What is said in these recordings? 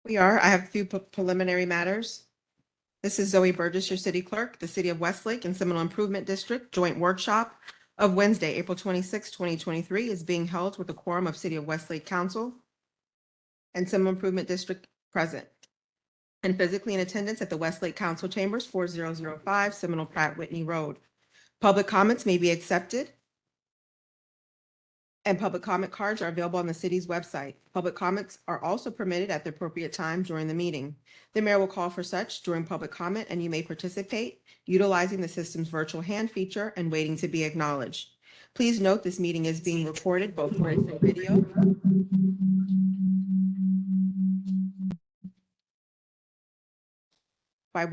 I have a few preliminary matters. This is Zoe Burgess, your city clerk. The City of Westlake and Seminole Improvement District Joint Workshop of Wednesday, April 26, 2023 is being held with a quorum of City of Westlake Council and Seminole Improvement District present and physically in attendance at the Westlake Council Chambers, 4005 Seminole Pratt Whitney Road. Public comments may be accepted, and public comment cards are available on the city's website. Public comments are also permitted at the appropriate time during the meeting. The mayor will call for such during public comment, and you may participate utilizing the system's virtual hand feature and waiting to be acknowledged. Please note this meeting is being recorded, both voice and video. By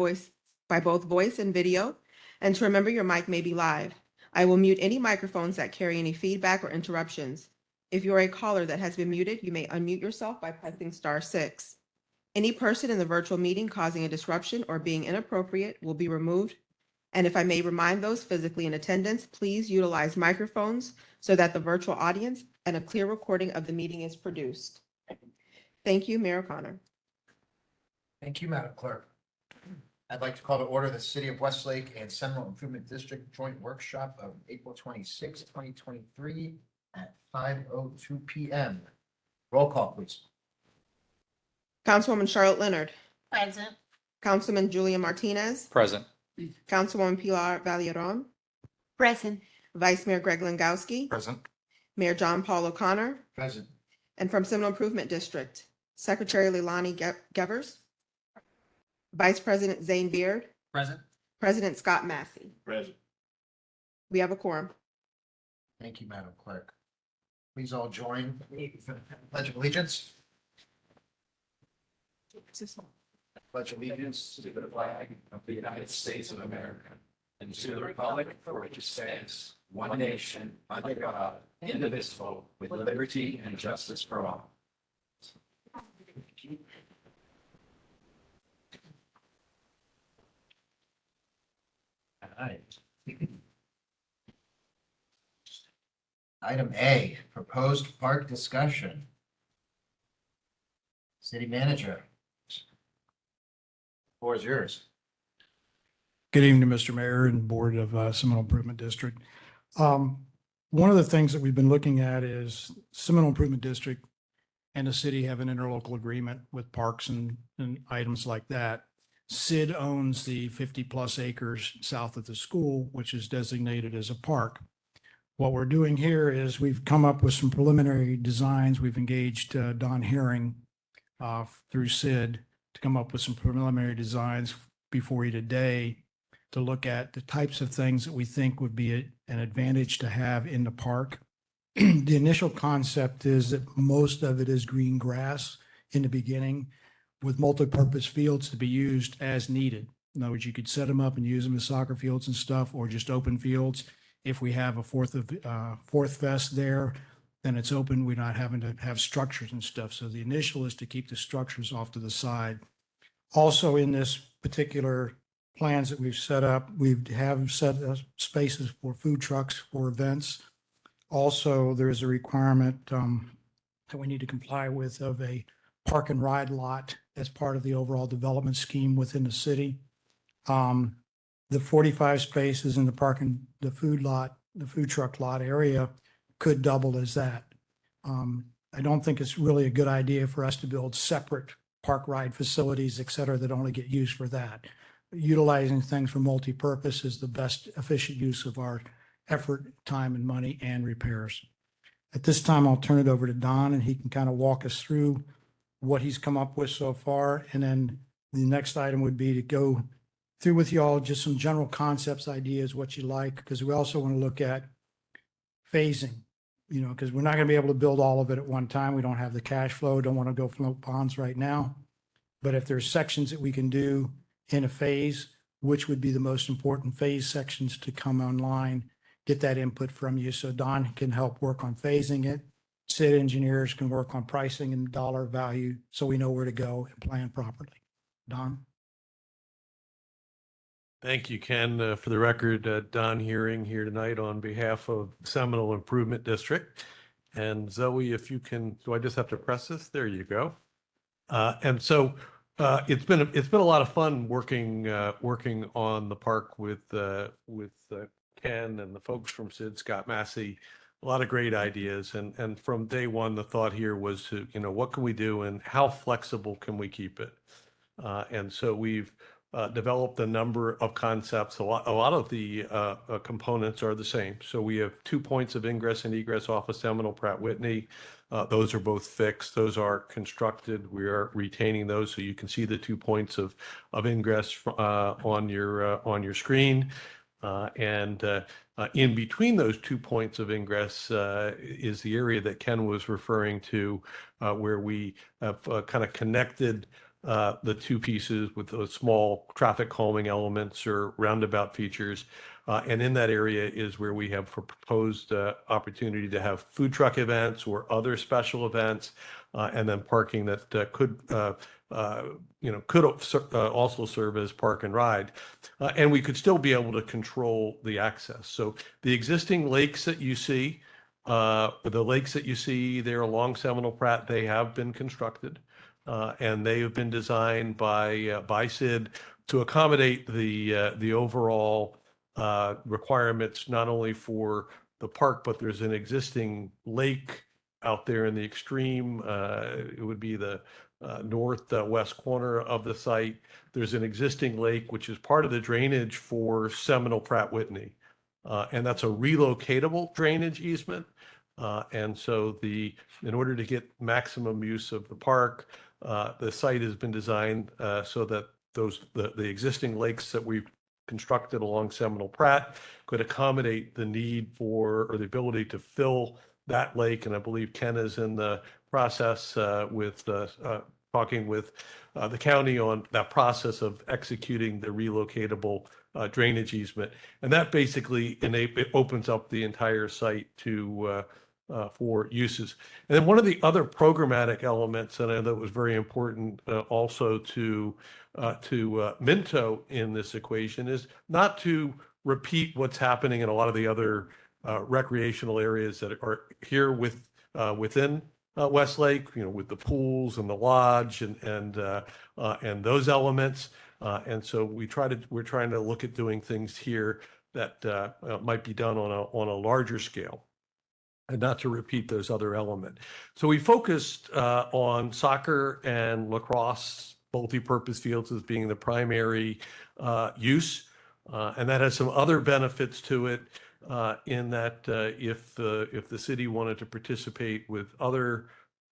both voice and video, and to remember your mic may be live. I will mute any microphones that carry any feedback or interruptions. If you are a caller that has been muted, you may unmute yourself by pressing *6. Any person in the virtual meeting causing a disruption or being inappropriate will be removed. And if I may remind those physically in attendance, please utilize microphones so that the virtual audience and a clear recording of the meeting is produced. Thank you, Mayor O'Connor. Thank you, Madam Clerk. I'd like to call to order the City of Westlake and Seminole Improvement District Joint Workshop of April 26, 2023 at 5:02 p.m. Roll call, please. Councilwoman Charlotte Leonard. Present. Councilman Julian Martinez. Present. Councilwoman Pilar Valiaron. Present. Vice Mayor Greg Langowski. Present. Mayor John Paul O'Connor. Present. And from Seminole Improvement District, Secretary Leilani Gevers. Vice President Zane Beard. Present. President Scott Massey. Present. We have a quorum. Thank you, Madam Clerk. Please all join me for the Pledge of Allegiance. Pledge allegiance To the flag of the United States of America and to the republic for which it stands, one nation, under God, indivisible, with liberty and justice for all. All right. Item A, proposed park discussion. City Manager. Floor is yours. Good evening, Mr. Mayor and Board of Seminole Improvement District. One of the things that we've been looking at is Seminole Improvement District and the city have an interlocal agreement with parks and items like that. SID owns the 50+ acres south of the school, which is designated as a park. What we're doing here is we've come up with some preliminary designs. We've engaged Don Herring through SID to come up with some preliminary designs before you today to look at the types of things that we think would be an advantage to have in the park. The initial concept is that most of it is green grass in the beginning with multi-purpose fields to be used as needed. In other words, you could set them up and use them as soccer fields and stuff, or just open fields. If we have a fourth fest there, then it's open. We're not having to have structures and stuff. So the initial is to keep the structures off to the side. Also in this particular plans that we've set up, we have set spaces for food trucks for events. Also, there is a requirement that we need to comply with of a park and ride lot as part of the overall development scheme within the city. The 45 spaces in the park and the food truck lot area could double as that. I don't think it's really a good idea for us to build separate park ride facilities, et cetera, that only get used for that. Utilizing things for multi-purpose is the best efficient use of our effort, time, and money and repairs. At this time, I'll turn it over to Don and he can kind of walk us through what he's come up with so far. And then the next item would be to go through with you all just some general concepts, ideas, what you like, because we also want to look at phasing, because we're not going to be able to build all of it at one time. We don't have the cash flow, don't want to go float ponds right now. But if there's sections that we can do in a phase, which would be the most important phase sections to come online, get that input from you. So Don can help work on phasing it. SID engineers can work on pricing and dollar value so we know where to go and plan properly. Don? Thank you, Ken. For the record, Don Herring here tonight on behalf of Seminole Improvement District. And Zoe, if you can, do I just have to press this? There you go. And so it's been a lot of fun working on the park with Ken and the folks from Sid Scott Massey. A lot of great ideas, and from day one, the thought here was to, what can we do and how flexible can we keep it? And so we've developed a number of concepts. A lot of the components are the same. So we have 2 points of ingress and egress off of Seminole Pratt Whitney. Those are both fixed. Those are constructed. We are retaining those, so you can see the 2 points of ingress on your screen. And in between those 2 points of ingress is the area that Ken was referring to, where we have kind of connected the two pieces with those small traffic calming elements or roundabout features. And in that area is where we have proposed opportunity to have food truck events or other special events, and then parking that could also serve as park and ride. And we could still be able to control the access. So the existing lakes that you see, there along Seminole Pratt, they have been constructed. And they have been designed by Sid to accommodate the overall requirements, not only for the park, but there's an existing lake out there in the extreme. It would be the northwest corner of the site. There's an existing lake, which is part of the drainage for Seminole Pratt Whitney. And that's a relocatable drainage easement. And so in order to get maximum use of the park, the site has been designed so that the existing lakes that we've constructed along Seminole Pratt could accommodate the need for, or the ability to fill that lake. And I believe Ken is in the process with talking with the county on that process of executing the relocatable drainage easement. And that basically it opens up the entire site to for uses. And then one of the other programmatic elements, and I know that was very important also to Minto in this equation, is not to repeat what's happening in a lot of the other recreational areas that are here within Westlake, with the pools and the lodge and those elements. And so we're trying to look at doing things here that might be done on a larger scale, and not to repeat those other elements. So we focused on soccer and lacrosse multi-purpose fields as being the primary use. And that has some other benefits to it in that if the city wanted to participate with other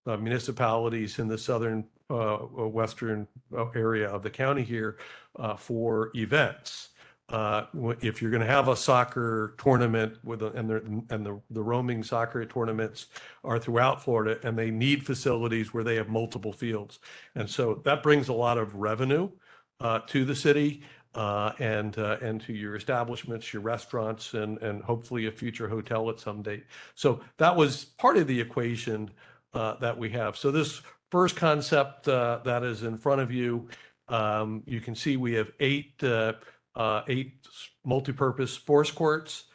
municipalities in the southern western area of the county here for events, if you're going to have a soccer tournament and the roaming soccer tournaments are throughout Florida, and they need facilities where they have multiple fields. And so that brings a lot of revenue to the city and to your establishments, your restaurants, and hopefully a future hotel at some date. So that was part of the equation that we have. So this first concept that is in front of you, you can see we have eight multi-purpose sports courts.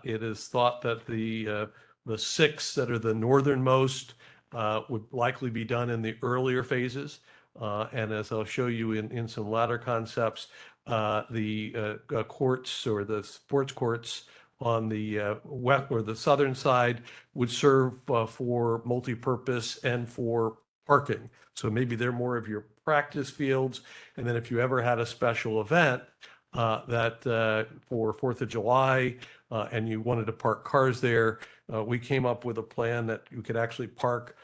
It is thought that the 6 that are the northernmost would likely be done in the earlier phases. And as I'll show you in some latter concepts, the courts or the sports courts on the west or the southern side would serve for multi-purpose and for parking. So maybe they're more of your practice fields. And then if you ever had a special event that for 4th of July and you wanted to park cars there, we came up with a plan that you could actually park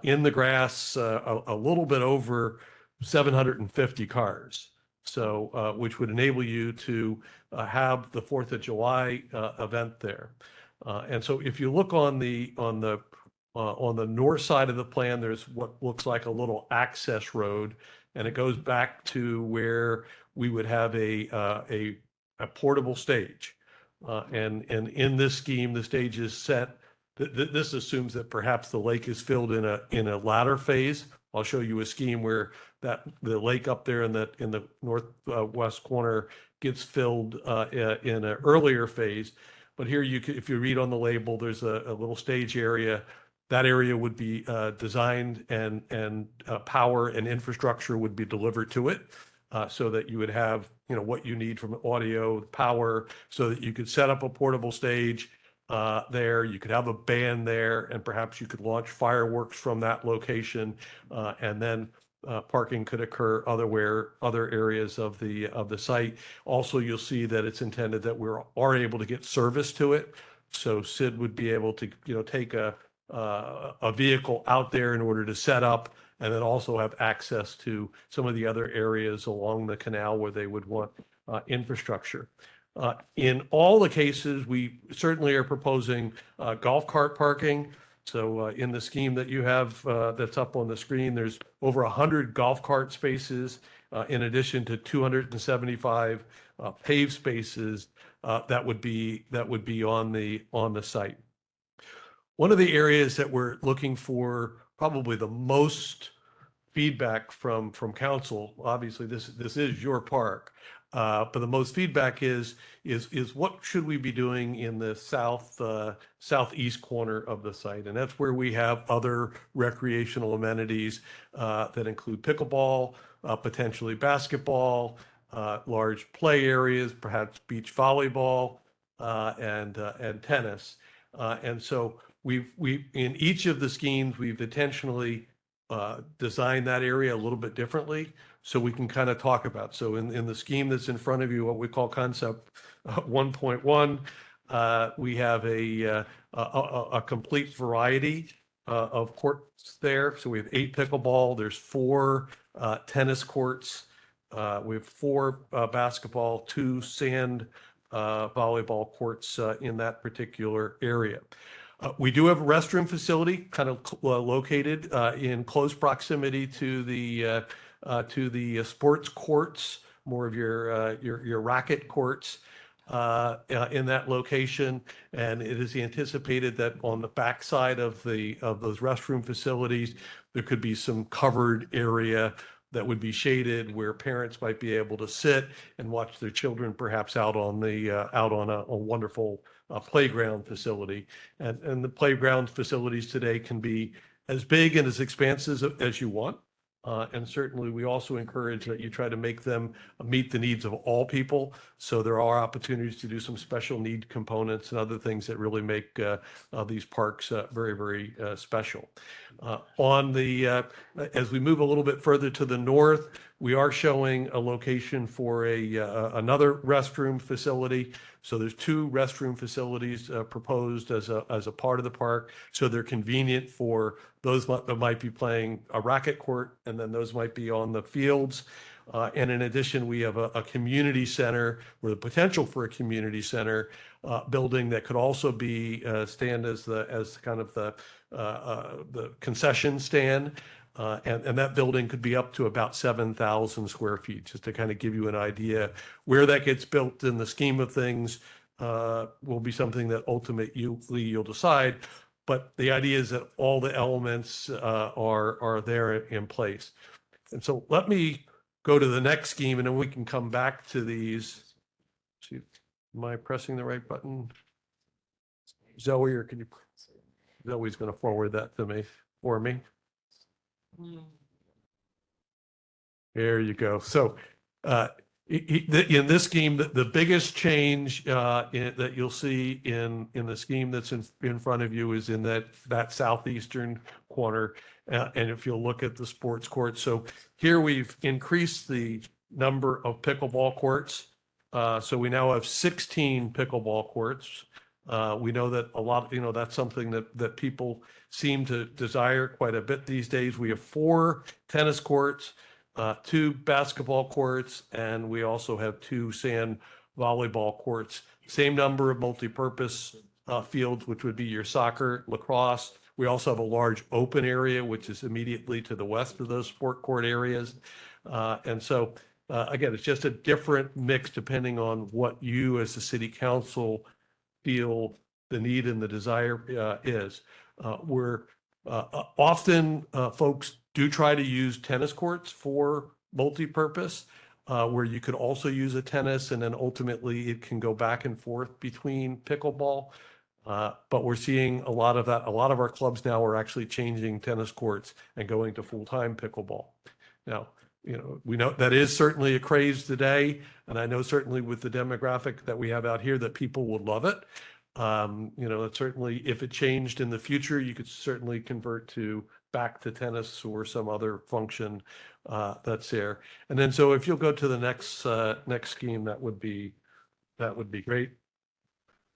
in the grass a little bit over 750 cars. So which would enable you to have the 4th of July event there. And so if you look on the north side of the plan, there's what looks like a little access road, and it goes back to where we would have a portable stage. And in this scheme, the stage is set. This assumes that perhaps the lake is filled in a latter phase. I'll show you a scheme where the lake up there in the northwest corner gets filled in an earlier phase. But here if you read on the label, there's a little stage area that area would be designed and power and infrastructure would be delivered to it. So that you would have, what you need from audio, power, so that you could set up a portable stage there. You could have a band there, and perhaps you could launch fireworks from that location, and then parking could occur other areas of the site. Also, you'll see that it's intended that we are able to get service to it. So Sid would be able to, take a vehicle out there in order to set up, and then also have access to some of the other areas along the canal where they would want infrastructure. In all the cases, we certainly are proposing golf cart parking. So in the scheme that you have that's up on the screen, there's over 100 golf cart spaces in addition to 275 paved spaces that would be on the site. One of the areas that we're looking for probably the most feedback from council, obviously this is your park, but the most feedback is what should we be doing in the southeast corner of the site? And that's where we have other recreational amenities that include pickleball, potentially basketball, large play areas, perhaps beach volleyball, and tennis. And so we in each of the schemes, we've intentionally designed that area a little bit differently so we can kind of talk about. So in the scheme that's in front of you, what we call concept 1.1, we have a complete variety of courts there. So we have 8 pickleball, there's 4 tennis courts, we have 4 basketball, 2 sand volleyball courts in that particular area. We do have a restroom facility kind of located in close proximity to the sports courts, more of your racket courts in that location. And it is anticipated that on the backside of those restroom facilities, there could be some covered area that would be shaded where parents might be able to sit and watch their children perhaps out on a wonderful playground facility. And the playground facilities today can be as big and as expansive as you want. And certainly we also encourage that you try to make them meet the needs of all people. So there are opportunities to do some special need components and other things that really make these parks very, very special. As we move a little bit further to the north, we are showing a location for another restroom facility. So there's 2 restroom facilities proposed as a part of the park. So they're convenient for those that might be playing a racket court, and then those might be on the fields. And in addition, we have a community center, or the potential for a community center building that could also be stand as kind of the concession stand. And that building could be up to about 7,000 square feet, just to kind of give you an idea where that gets built in the scheme of things. Will be something that ultimately you'll decide. But the idea is that all the elements are there in place. And so let me go to the next scheme, and then we can come back to these. See, am I pressing the right button? Zoe, or Zoe's going to forward that to me for me. There you go. So in this scheme, the biggest change that you'll see in the scheme that's in front of you is in that southeastern corner. And if you'll look at the sports courts, so here we've increased the number of pickleball courts. So we now have 16 pickleball courts. We know that a lot, that's something that people seem to desire quite a bit these days. We have 4 tennis courts, 2 basketball courts, and we also have 2 sand volleyball courts. Same number of multi-purpose fields, which would be your soccer, lacrosse. We also have a large open area, which is immediately to the west of those sport court areas. And so, again, it's just a different mix depending on what you as the city council feel the need and the desire is. We're often folks do try to use tennis courts for multi-purpose, where you could also use a tennis, and then ultimately it can go back and forth between pickleball. But we're seeing a lot of that. A lot of our clubs now are actually changing tennis courts and going to full-time pickleball. Now, we know that is certainly a craze today. And I know certainly with the demographic that we have out here that people would love it. That certainly if it changed in the future, you could certainly convert back to tennis or some other function that's there. And then so if you'll go to the next scheme, that would be great.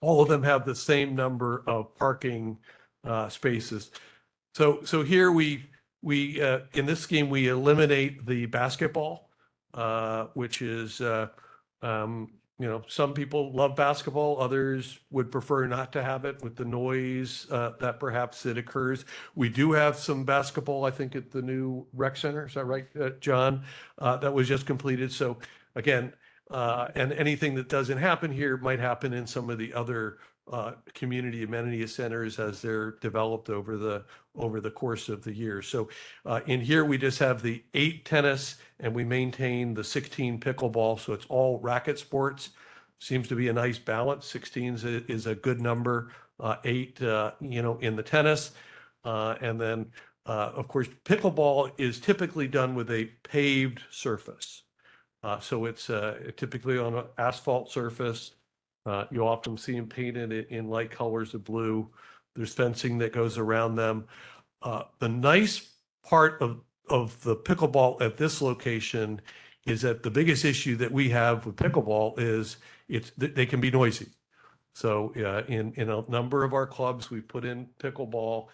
All of them have the same number of parking spaces. So here we in this scheme we eliminate the basketball, which is some people love basketball, others would prefer not to have it with the noise that perhaps it occurs. We do have some basketball, I think, at the new rec center. Is that right, John? That was just completed. So again, and anything that doesn't happen here might happen in some of the other community amenity centers as they're developed over the course of the year. So in here, we just have the 8 tennis and we maintain the 16 pickleball. So it's all racket sports. Seems to be a nice balance. 16 is a good number, 8, in the tennis. And then, of course, pickleball is typically done with a paved surface. So it's typically on an asphalt surface. You often see them painted in light colors of blue. There's fencing that goes around them. The nice part of the pickleball at this location is that the biggest issue that we have with pickleball is they can be noisy. So in a number of our clubs, we put in pickleball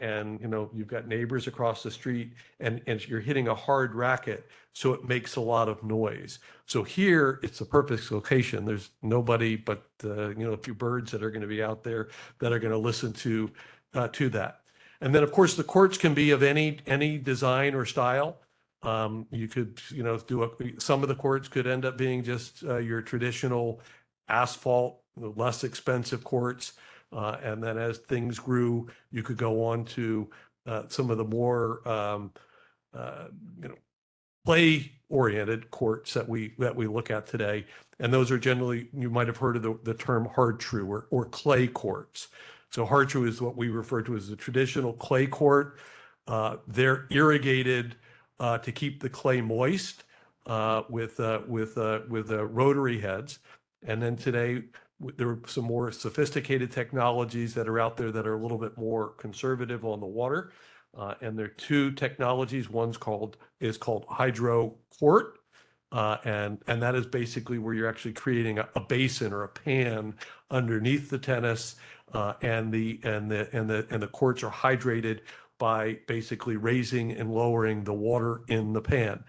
and you've got neighbors across the street and you're hitting a hard racket, so it makes a lot of noise. So here it's the perfect location. There's nobody but a few birds that are going to be out there that are going to listen to that. And then of course the courts can be of any design or style. You could some of the courts could end up being just your traditional asphalt, less expensive courts. And then as things grew, you could go on to some of the more play-oriented courts that we look at today. And those are generally, you might have heard of the term hard true or clay courts. So hard true is what we refer to as the traditional clay court. They're irrigated to keep the clay moist with rotary heads. And then today, there are some more sophisticated technologies that are out there that are a little bit more conservative on the water. And there are 2 technologies. One's called hydro quart. And that is basically where you're actually creating a basin or a pan underneath the tennis. And the courts are hydrated by basically raising and lowering the water in the pan.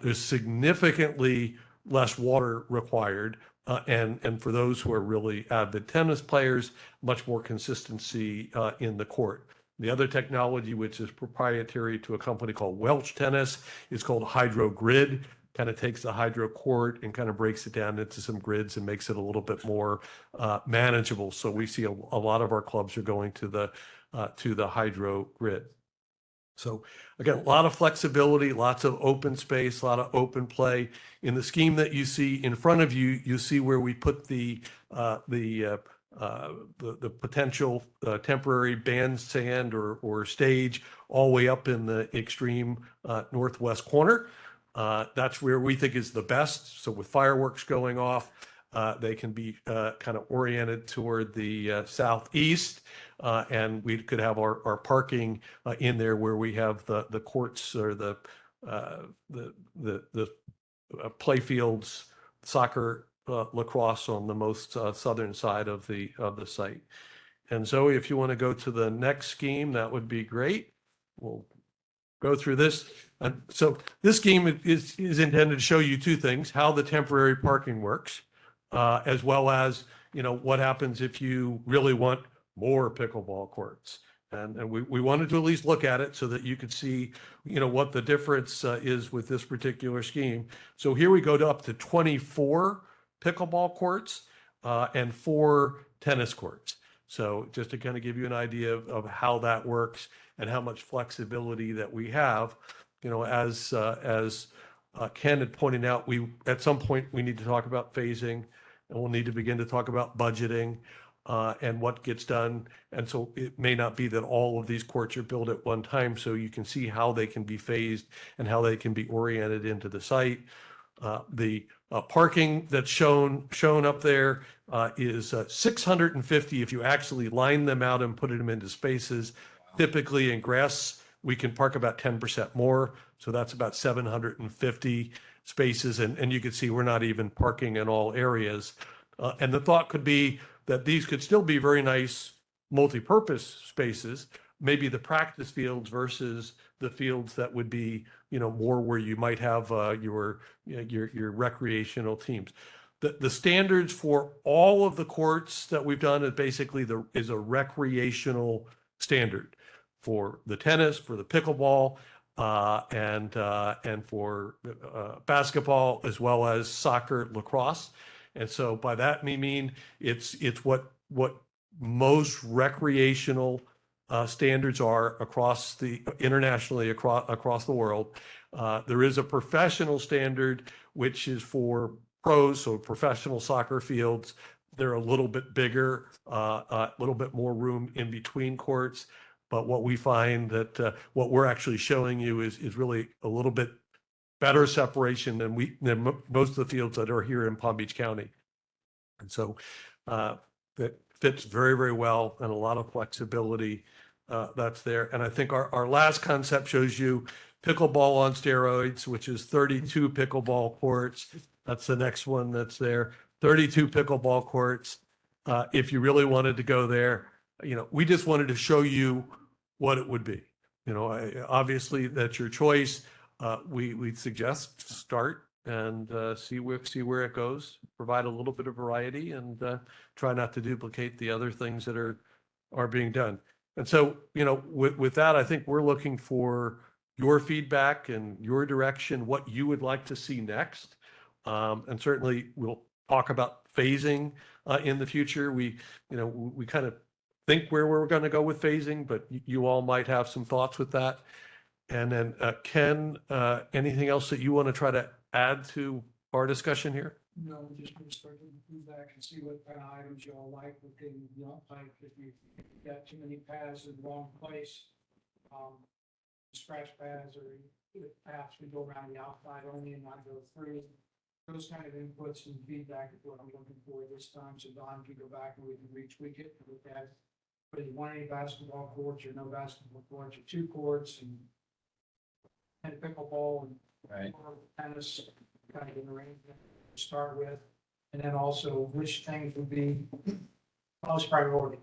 There's significantly less water required. And for those who are really avid tennis players, much more consistency in the court. The other technology, which is proprietary to a company called Welch Tennis, is called Hydro Grid. Kind of takes the hydro court and kind of breaks it down into some grids and makes it a little bit more manageable. So we see a lot of our clubs are going to the hydro grid. So again, a lot of flexibility, lots of open space, a lot of open play. In the scheme that you see in front of you, you see where we put the potential temporary bandstand or stage all the way up in the extreme northwest corner. That's where we think is the best. So with fireworks going off, they can be kind of oriented toward the southeast. And we could have our parking in there where we have the courts or the play fields, soccer, lacrosse on the most southern side of the site. And Zoe, if you want to go to the next scheme, that would be great. We'll go through this. And so this scheme is intended to show you 2 things: how the temporary parking works, as well as what happens if you really want more pickleball courts. And we wanted to at least look at it so that you could see, what the difference is with this particular scheme. So here we go to up to 24 pickleball courts and 4 tennis courts. So just to kind of give you an idea of how that works and how much flexibility that we have, as Ken had pointed out, at some point we need to talk about phasing, and we'll need to begin to talk about budgeting. and what gets done. And so it may not be that all of these courts are built at one time, so you can see how they can be phased and how they can be oriented into the site. The parking that's shown up there is 650 if you actually line them out and put them into spaces. Typically in grass, we can park about 10% more, so that's about 750 spaces. And you can see we're not even parking in all areas. And the thought could be that these could still be very nice multi-purpose spaces, maybe the practice fields versus the fields that would be, more where you might have your recreational teams. The standards for all of the courts that we've done is basically is a recreational standard for the tennis, for the pickleball, and for basketball, as well as soccer, lacrosse. And so by that we mean it's what most recreational standards are internationally across the world. There is a professional standard which is for pros, so professional soccer fields. They're a little bit bigger, a little bit more room in between courts. But what we find that what we're actually showing you is really a little bit better separation than most of the fields that are here in Palm Beach County. And so that fits very, very well, and a lot of flexibility that's there. And I think our last concept shows you pickleball on steroids, which is 32 pickleball courts. That's the next one that's there. 32 pickleball courts. If you really wanted to go there, we just wanted to show you what it would be. Obviously that's your choice. We suggest start and see where it goes. Provide a little bit of variety and try not to duplicate the other things that are being done. And so, with that, I think we're looking for your feedback and your direction, what you would like to see next. And certainly we'll talk about phasing in the future. We kind of think where we're going to go with phasing, but you all might have some thoughts with that. And then Ken, anything else that you want to try to add to our discussion here? No, we're just gonna start getting feedback and see what kind of items you all like, what things you don't like. If you got too many paths in the wrong place, scratch paths or paths we go around the outside only and not go through. Those kind of inputs and feedback is what I'm looking for this time. So Don can go back and we can retweak it and look at whether you want any basketball courts or no basketball courts or two courts and pickleball and Right. tennis kind of an arrangement to start with. And then also which things would be most priority.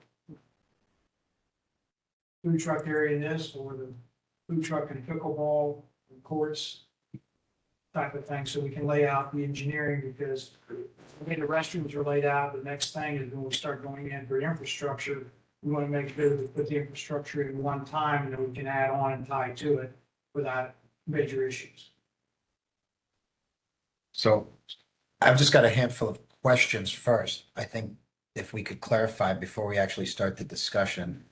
Food truck area in this or the food truck and pickleball and courts type of thing, so we can lay out the engineering, because when the restrooms are laid out, the next thing is when we start going in for infrastructure, we want to make sure that we put the infrastructure in one time and then we can add on and tie to it without major issues. So I've just got a handful of questions first. I think if we could clarify before we actually start the discussion.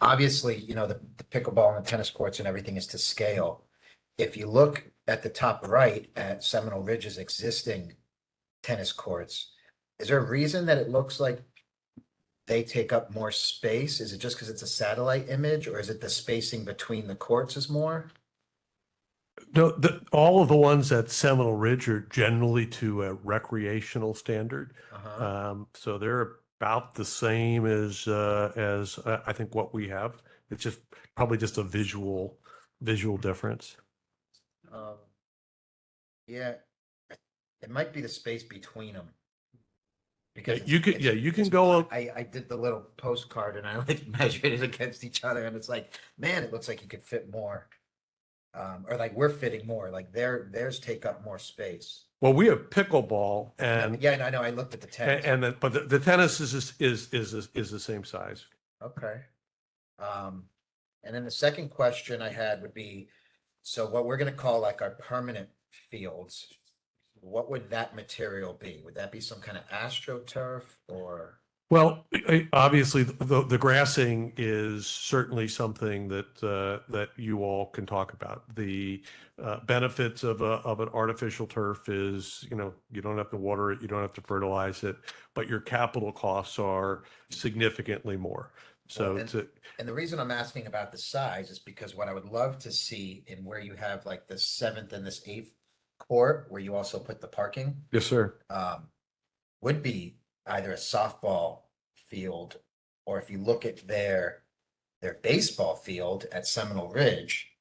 Obviously, the pickleball and the tennis courts and everything is to scale. If you look at the top right at Seminole Ridge's existing tennis courts, is there a reason that it looks like they take up more space? Is it just because it's a satellite image, or is it the spacing between the courts is more? No, all of the ones at Seminole Ridge are generally to a recreational standard. So they're about the same as I think what we have. It's just probably just a visual difference. Yeah, it might be the space between them. Yeah, you can go. I did the little postcard and I like measured it against each other, and it's like, man, it looks like you could fit more. Or like we're fitting more, like theirs take up more space. Well, we have pickleball and Yeah, I know. I looked at the tennis. but the tennis is the same size. Okay. And then the second question I had would be, so what we're gonna call like our permanent fields, what would that material be? Would that be some kind of AstroTurf or? Well, obviously, the grassing is certainly something that you all can talk about. The benefits of an artificial turf is, you don't have to water it, you don't have to fertilize it, but your capital costs are significantly more. So Well, And the reason I'm asking about the size is because what I would love to see in where you have like the seventh and this eighth court, where you also put the parking, yes, sir. would be either a softball field, or if you look at their baseball field at Seminole Ridge,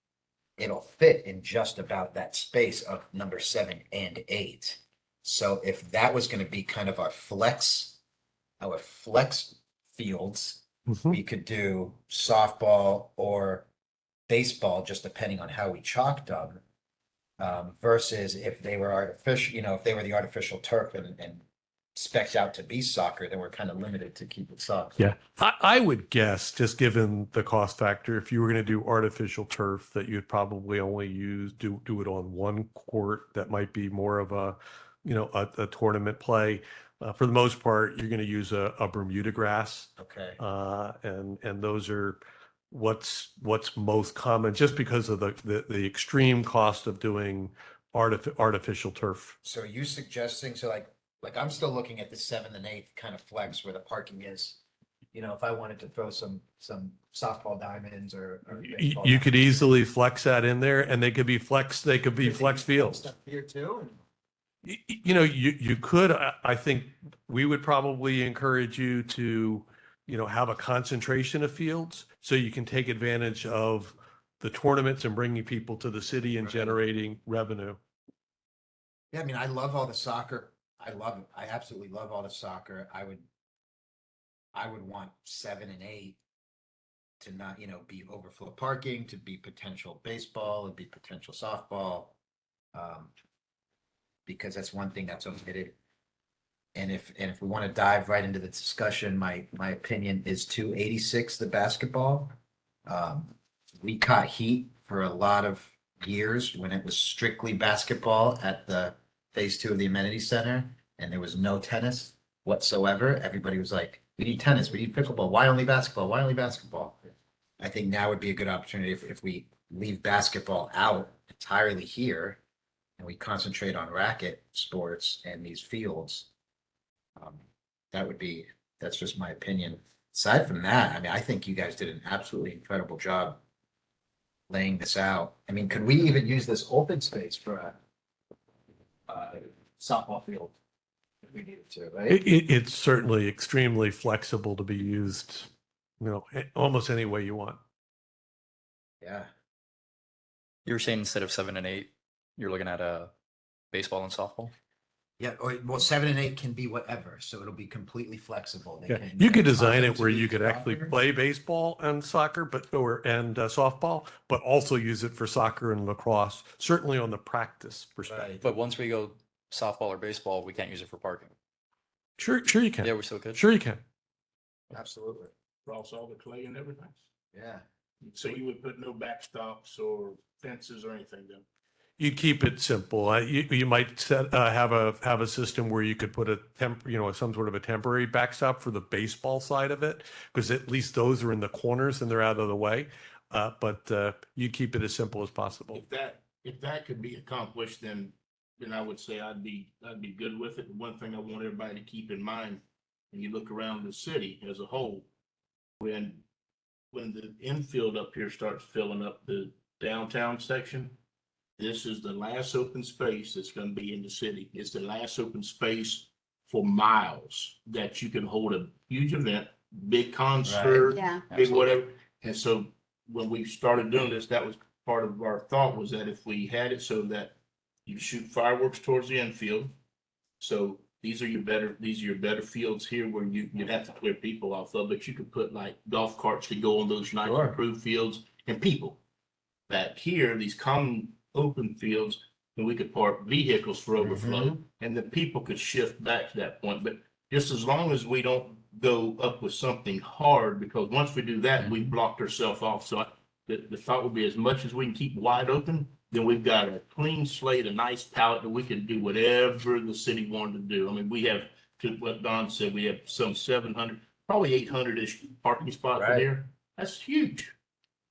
it'll fit in just about that space of number 7 and 8. So if that was going to be kind of our flex fields, Mhm. we could do softball or baseball, just depending on how we chalked them. Versus if they were artificial, if they were the artificial turf and spec'd out to be soccer, then we're kind of limited to keep it soccer. Yeah, I would guess, just given the cost factor, if you were going to do artificial turf, that you'd probably only do it on one court. That might be more of a tournament play. For the most part, you're going to use a Bermuda grass, Okay. and those are what's most common, just because of the extreme cost of doing artificial turf. So are you suggesting, so like I'm still looking at the 7th and 8th kind of flex where the parking is. If I wanted to throw some softball diamonds or baseball You could diamonds. easily flex that in there, and they could be flex fields. Stuff here too. You could, I think we would probably encourage you to, have a concentration of fields so you can take advantage of the tournaments and bringing people to the city and Right. generating revenue. Yeah, I mean, I love all the soccer. I love it. I absolutely love all the soccer. I would want 7 and 8 to not, be overflow parking, to be potential baseball and be potential softball. Because that's one thing that's omitted. And if we want to dive right into the discussion, my opinion is 286, the basketball. We caught heat for a lot of years when it was strictly basketball at the phase 2 of the amenity center, and there was no tennis whatsoever. Everybody was like, we need tennis, we need pickleball. Why only basketball? Why only basketball? I think now would be a good opportunity if we leave basketball out entirely here and we concentrate on racket sports and these fields. That's just my opinion. Aside from that, I mean, I think you guys did an absolutely incredible job laying this out. I mean, could we even use this open space for a softball field if we needed to, right? It's certainly extremely flexible to be used, almost any way you want. Yeah. You were saying instead of 7 and 8, you're looking at a baseball and softball? Yeah, well, 7 and 8 can be whatever, so it'll be completely flexible. Yeah, can- you could design content it where to you be could actually soccer. play baseball and soccer, and softball, but also use it for soccer and lacrosse, certainly on the practice perspective. Right. But once we go softball or baseball, we can't use it for parking. Sure you can. Yeah, we still could. Sure you can. Absolutely. Across all the clay and everything. Yeah. So you would put no backstops or fences or anything then? You keep it simple. You might have a system where you could put some sort of a temporary backstop for the baseball side of it, because at least those are in the corners and they're out of the way. But you keep it as simple as possible. If that could be accomplished, then I would say I'd be good with it. One thing I want everybody to keep in mind, when you look around the city as a whole, when the infield up here starts filling up the downtown section, this is the last open space that's going to be in the city. It's the last open space for miles that you can hold a huge event, big concert, Yeah. big Absolutely. whatever. And so when we started doing this, that was part of our thought, was that if we had it so that you shoot fireworks towards the infield. So these are your better fields here where you'd have to clear people off of, but you could put like golf carts to go on those nice Sure. improved fields and people. Back here, these common open fields, and we could park vehicles for overflow, and the people could shift back to that point. But just as long as we don't go up with something hard, because once we do that, we've blocked ourselves off. So the thought would be, as much as we can keep wide open, then we've got a clean slate, a nice palette that we can do whatever the city wanted to do. I mean, we have to what Don said, we have some 700, probably 800-ish parking spots in Right. here. That's huge.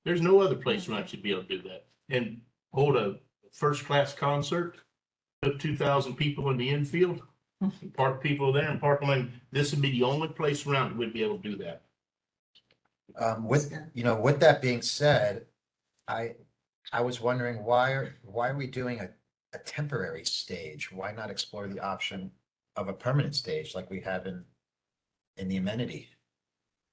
There's no other place around you'd be able to do that. And hold a first-class concert, put 2,000 people in the infield, park people there and park them in. This would be the only place around that would be able to do that. With that being said, I was wondering why are we doing a temporary stage? Why not explore the option of a permanent stage like we have in the amenity?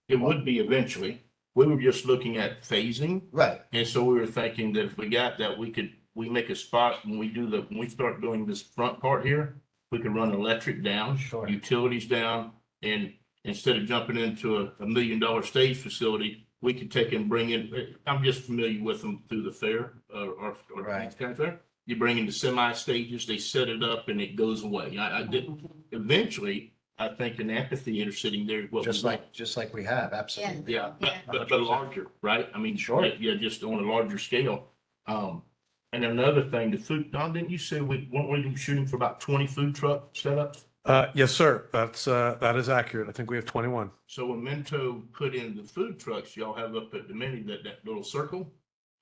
It would be eventually. We were just looking at phasing. Right. And so we were thinking that if we got that, we make a spot when we start doing this front part here, we could run electric down, Sure. utilities down, and instead of jumping into a $1 million stage facility, we could take and bring in, I'm just familiar with them through the fair, or Right. kind of fair. You bring in the semi stages, they set it up and it goes away. I did, eventually, I think an amphitheater sitting there. is what we Just want. like we have, absolutely. Yeah, Yeah. but larger, right? I mean, Sure. yeah, just on a larger scale. And another thing, the food, Don, didn't you say weren't we shooting for about 20 food truck setups? Yes, sir. That is accurate. I think we have 21. So when Minto put in the food trucks y'all have up at the mini, that little circle,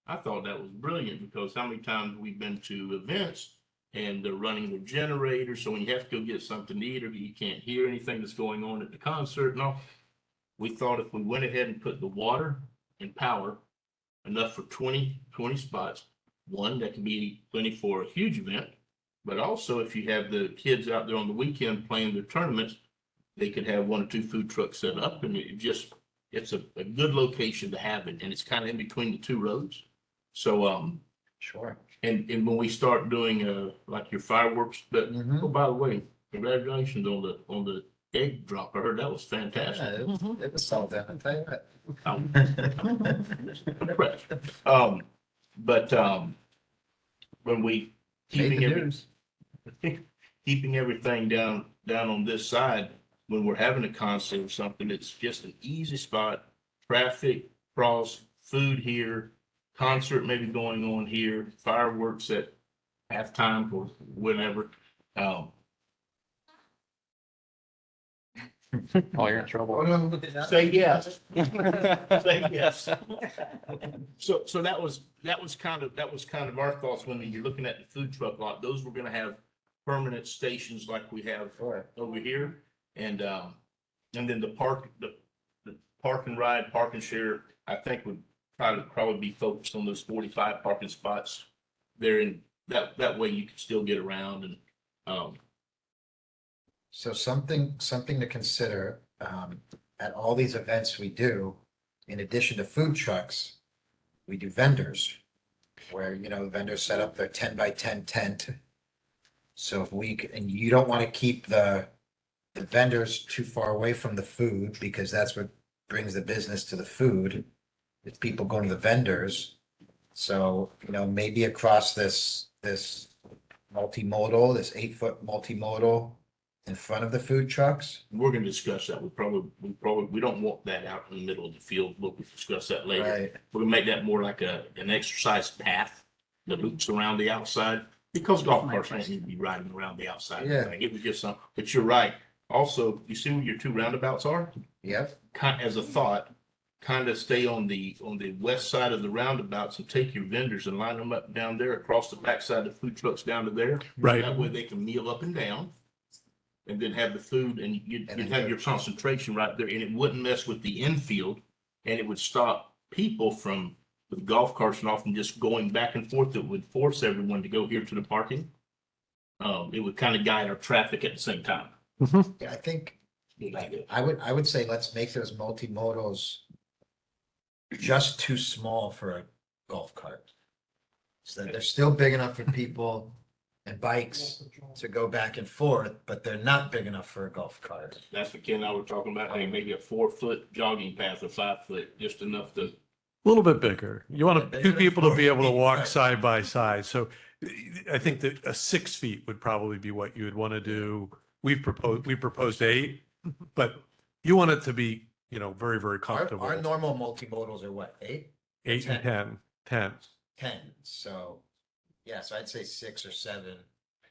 I thought that was brilliant because how many times we've been to events and they're running the generator, so when you have to go get something to eat or you can't hear anything that's going on at the concert and all, we thought if we went ahead and put the water and power enough for 20 spots, one, that can be plenty for a huge event, but also if you have the kids out there on the weekend playing their tournaments, they could have 1 or 2 food trucks set up and it's a good location to have it, and it's kind of in between the 2 roads. So, Sure. and when we start doing like your fireworks, but Mhm. oh, by the way, congratulations on the egg drop. I heard that was Yeah, fantastic. it was solved, I'll tell you what. Impressed. When we Made the news. keeping everything down on this side, when we're having a concert or something, it's just an easy spot. Traffic, cross, food here, concert maybe going on here, fireworks at halftime or whenever. Oh, you're in trouble. Say yes. Say yes. So that was kind of our thoughts when you're looking at the food truck lot. Those were gonna have permanent stations like we have Sure. over here. And then the park and ride, park and share, I think would probably be focused on those 45 parking spots there, and that way you can still get around and So something to consider, at all these events we do, in addition to food trucks, we do vendors. Where, vendors set up their 10 by 10 tent. So and you don't want to keep the vendors too far away from the food because that's what brings the business to the food. It's people going to the vendors. So, maybe across this multimodal, this 8-foot multimodal in front of the food trucks. we're gonna discuss that. We don't want that out in the middle of the field. We'll discuss that later. Right. We're gonna make that more like an exercise path that loops around the outside, because golf carts don't need to be riding around the outside. Yeah. It was just some, but you're right. Also, you see where your 2 roundabouts are? Yep. As a thought, kind of stay on the west side of the roundabouts and take your vendors and line them up down there across the backside of the food trucks down to there. Right. That way they can kneel up and down and then have the food, and you'd have your concentration right there, and it wouldn't mess with the infield, and it would stop people from, with golf carts and often just going back and forth. It would force everyone to go here to the parking. It would kind of guide our traffic at the same time. Yeah, I think I would say let's make those multimodals just too small for a golf cart. So that they're still big enough for people and bikes to go back and forth, but they're not big enough for a golf cart. That's what Ken and I were talking about. Hey, maybe a 4-foot jogging path or 5-foot, just enough to. A little bit bigger. You want Bigger 2 than people to be 4 able to feet, walk right. side by side. So I think that a 6 feet would probably be what you would want to do. We proposed 8, but you want it to be, very, very comfortable. Our normal multimodals are what, 8? 8 and 10. 10. So, yeah, so I'd say 6 or 7.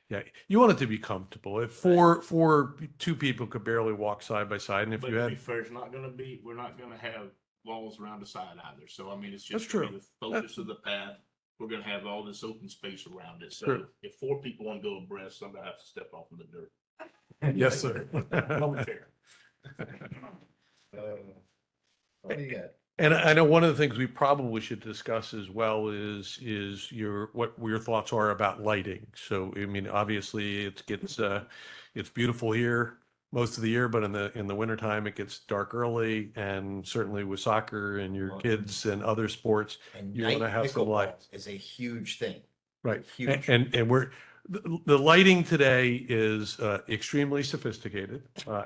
Yeah, you want it to be comfortable. If two people could barely walk side by side, and if But you to be had, fair, we're not gonna have walls around the side either. So I mean, it's That's just gonna be true. the focus of the path. We're gonna have all this open space around it. So True. if 4 people want to go abreast, somebody has to step off in the dirt. yes, sir. Fair. What do you got? And I know one of the things we probably should discuss as well is what your thoughts are about lighting. So, I mean, obviously it's beautiful here most of the year, but in the wintertime, it gets dark early, and certainly with soccer and your kids and other sports, And you want to night have some light. pickleball is a huge thing. Right. Huge. And the lighting today is extremely sophisticated.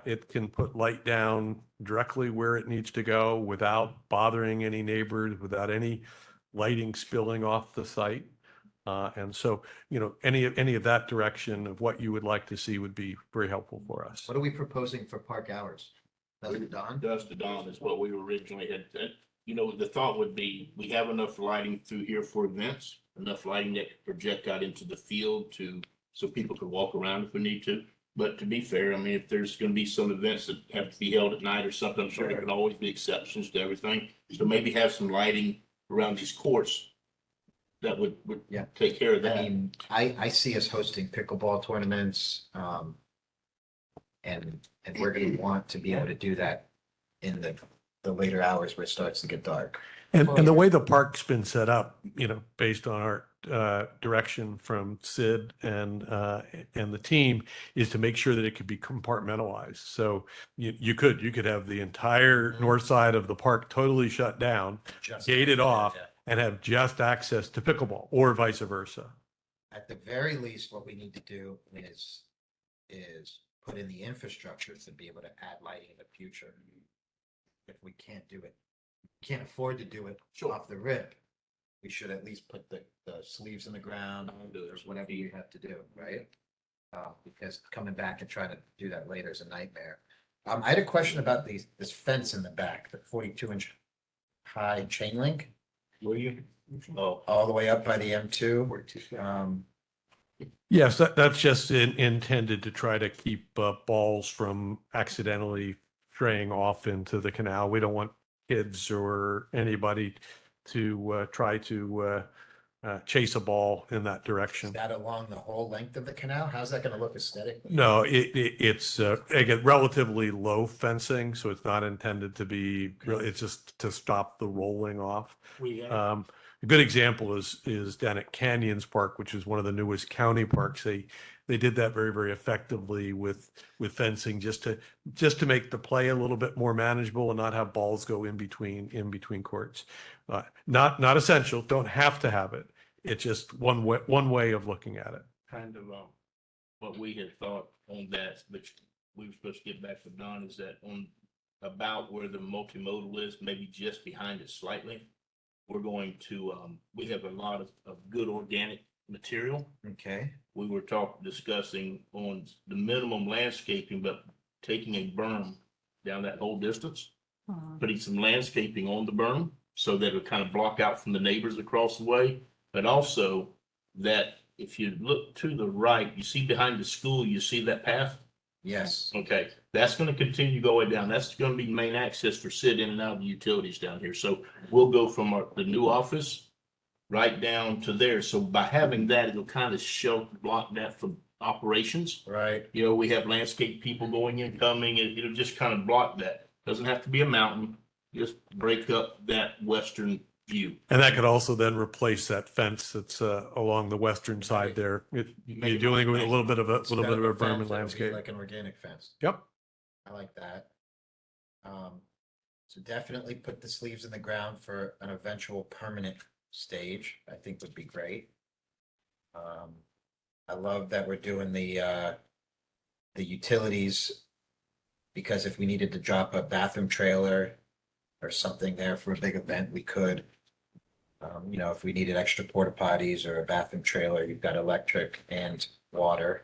It can put light down directly where it needs to go without bothering any neighbors, without any lighting spilling off the site. And so, any of that direction of what you would like to see would be very helpful for us. What are we proposing for park hours? Dusk to dawn? Dusk to dawn is what we originally had. The thought would be, we have enough lighting through here for events, enough lighting that could project out into the field so people could walk around if we need to. But to be fair, I mean, if there's gonna be some events that have to be held at night or something, I'm sure there can always be exceptions to everything. So maybe have some lighting around these courts that would Yeah. take care of I that. mean, I see us hosting pickleball tournaments, and we're gonna want to be able to do that in the later hours where it starts to get dark. And the way the park's been set up, based on our direction from Sid and the team, is to make sure that it could be compartmentalized. So you could have the entire north side of the park totally shut down, Just- gated off, Yeah. and have just access to pickleball, or vice versa. At the very least, what we need to do is put in the infrastructure to be able to add lighting in the future. If we can't do it, can't afford to do it off the rip, we should at least put the sleeves in the ground, or whatever you have to do, right? Because coming back and trying to do that later is a nightmare. I had a question about this fence in the back, the 42-inch high chain link. Were you? All the way up by the M2. Yes, that's just intended to try to keep balls from accidentally straying off into the canal. We don't want kids or anybody to try to chase a ball in that Is direction. that along the whole length of the canal? How's that gonna look aesthetically? No, it's again, relatively low fencing, so it's not intended to be, it's just to stop the rolling off. We have. A good example is down at Canyons Park, which is one of the newest county parks. They did that very, very effectively with fencing, just to make the play a little bit more manageable and not have balls go in between courts. Not essential, don't have to have it. It's just one way of looking at it. Kind of what we had thought on that, which we were supposed to get back to Don, is that on about where the multimodal is, maybe just behind it slightly, we're going to we have a lot of good organic material. Okay, We were discussing on the minimum landscaping, but taking a berm down that whole distance, putting some landscaping on the berm so that it would kind of block out from the neighbors across the way. But also that if you look to the right, you see behind the school, you see that path? yes, Okay, that's gonna continue going down. That's gonna be main access for Sid in and out of the utilities down here. So we'll go from the new office right down to there. So by having that, it'll kind of block that from operations. right. We have landscape people going in, coming, and it'll just kind of block that. Doesn't have to be a mountain, just break up that western view. And that could also then replace that fence that's along the western side there. You're dealing with a little bit of a Instead berm and fence, it'll be landscape. like an organic fence. Yep. I like that. So definitely put the sleeves in the ground for an eventual permanent stage, I think would be great. I love that we're doing the utilities, because if we needed to drop a bathroom trailer or something there for a big event, we could. If we needed extra porta potties or a bathroom trailer, you've got electric and water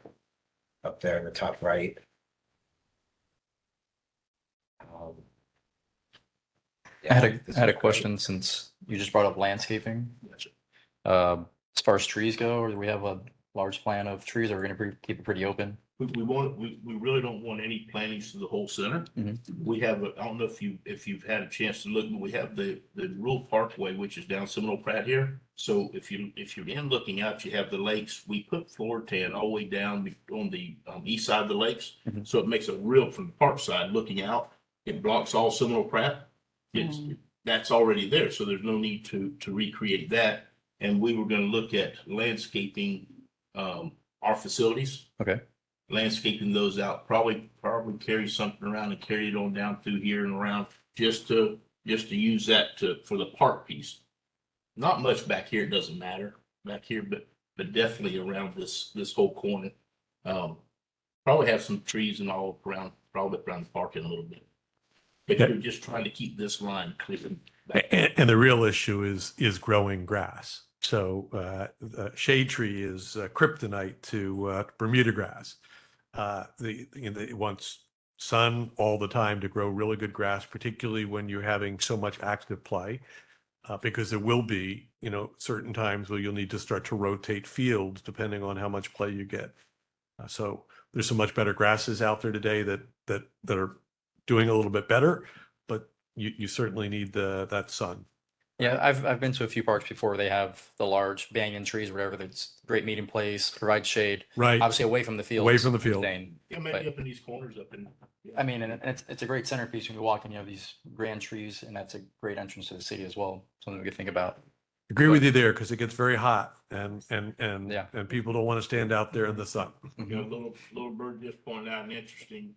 up there in the top right. I had a question since you just brought up landscaping. As far as trees go, or do we have a large plan of trees, or we're gonna keep it pretty open? We really don't want any plantings to the whole center. Mhm. We have, I don't know if you've had a chance to look, but we have the rural parkway, which is down Seminole Pratt here. So if you're in looking out, you have the lakes. We put floor tan all the way down on the east side of the lakes. Mhm. So it makes a real, from the park side looking out, it blocks all Seminole Pratt. That's already there, so there's no need to recreate that. And we were gonna look at landscaping our facilities, Okay. landscaping those out, probably carry something around and carry it on down through here and around, just to use that for the park piece. Not much back here, it doesn't matter back here, but definitely around this whole corner. Probably have some trees and all around, probably around the park in a little bit. But Yeah. you're just trying to keep this line clear. And the real issue is growing grass. So shade tree is kryptonite to Bermuda grass. It wants sun all the time to grow really good grass, particularly when you're having so much active play. Because there will be, certain times where you'll need to start to rotate fields depending on how much play you get. So there's some much better grasses out there today that are doing a little bit better, but you certainly need that sun. Yeah, I've been to a few parks before. They have the large banyan trees, whatever. That's great meeting place, provides shade, Right. obviously away from the field. Away from the field. Yeah, maybe up in these corners up in. I mean, and it's a great centerpiece when you walk in. You have these grand trees, and that's a great entrance to the city as well. Something we could think about. Agree with you there because it gets very hot and Yeah. and people don't want to stand out there in the sun. You know, little bird just pointed out an interesting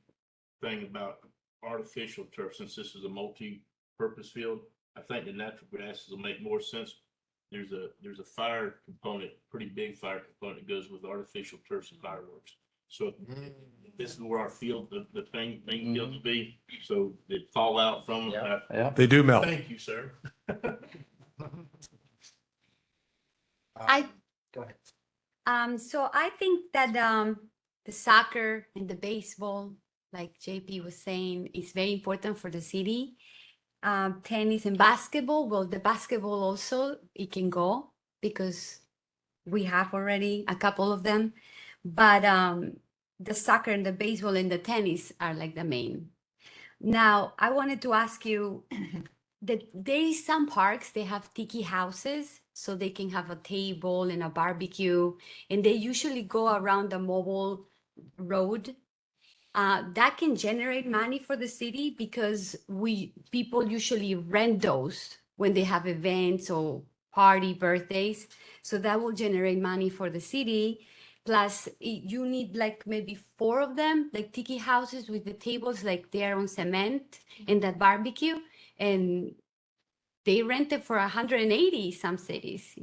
thing about artificial turf, since this is a multi-purpose field. I think the natural grasses will make more sense. There's a fire component, pretty big fire component that goes with artificial turfs and fireworks. So this is where our field, the thing fields be, so they fall out from them. Yeah. They do melt. Thank you, sir. Go ahead. So I think that the soccer and the baseball, like JP was saying, is very important for the city. Tennis and basketball, well, the basketball also, it can go because we have already a couple of them. But the soccer and the baseball and the tennis are like the main. Now, I wanted to ask you that there is some parks, they have tiki houses, so they can have a table and a barbecue, and they usually go around the mobile road. That can generate money for the city because people usually rent those when they have events or party birthdays. So that will generate money for the city. Plus, you need like maybe 4 of them, like tiki houses with the tables like they're on cement and that barbecue. And they rent it for 180 some cities,